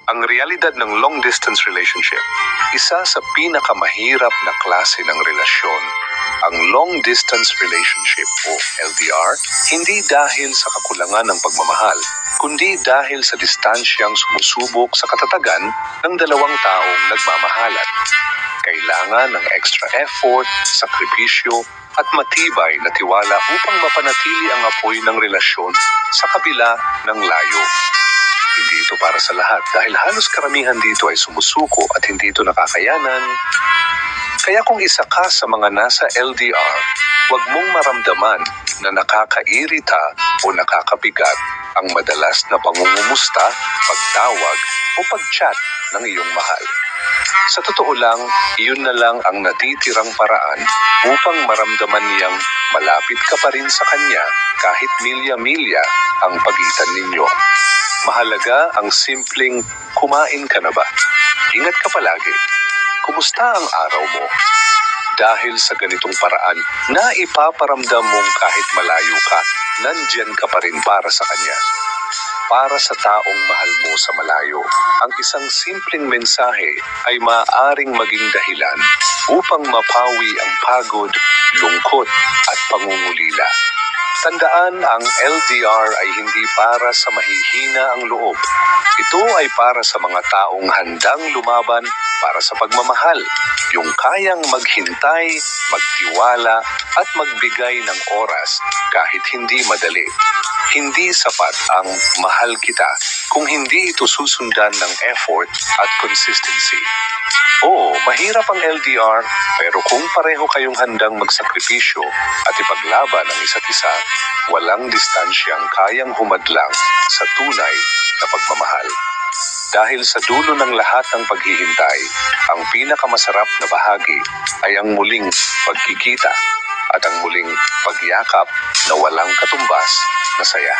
Ang realidad ng long-distance relationship, isa sa pinakamahirap na klase ng relasyon. Ang long-distance relationship o LDR, hindi dahil sa kakulangan ng pagmamahal, kundi dahil sa distansyang sumusubok sa katatagan ng dalawang taong nagmamahalan. Kailangan ng extra effort, sakripisyo, at matibay na tiwala upang mapanatili ang apoy ng relasyon sa kabila ng layo. Hindi ito para sa lahat dahil halos karamihan dito ay sumusuko at hindi ito nakakayanan. Kaya kung isa ka sa mga nasa LDR, huwag mong maramdaman na nakakairita o nakakabigat ang madalas na pangungumusta, pagtawag o pag-chat ng iyong mahal. Sa totoo lang, iyon na lang ang natitirang paraan upang maramdaman niyang malapit ka pa rin sa kanya kahit milya-milya ang pagitan ninyo. Mahalaga ang simpleng, kumain ka na ba? Ingat ka palagi. Kumusta ang araw mo? Dahil sa ganitong paraan, naipaparamdam mong kahit malayo ka, nandyan ka pa rin para sa kanya. Para sa taong mahal mo sa malayo, ang isang simpleng mensahe ay maaaring maging dahilan upang mapawi ang pagod, lungkot at pangungulila. Tandaan, ang LDR ay hindi para sa mahihina ang loob. Ito ay para sa mga taong handang lumaban para sa pagmamahal, yung kayang maghintay, magtiwala at magbigay ng oras kahit hindi madali. Hindi sapat ang mahal kita kung hindi ito susundan ng effort at consistency. Oo, mahirap ang LDR, pero kung pareho kayong handang magsakripisyo at ipaglaban ang isa't isa, walang distansyang kayang humadlang sa tunay na pagmamahal. Dahil sa dulo ng lahat ng paghihintay, ang pinakamasarap na bahagi ay ang muling pagkikita at ang muling pagyakap na walang katumbas na saya.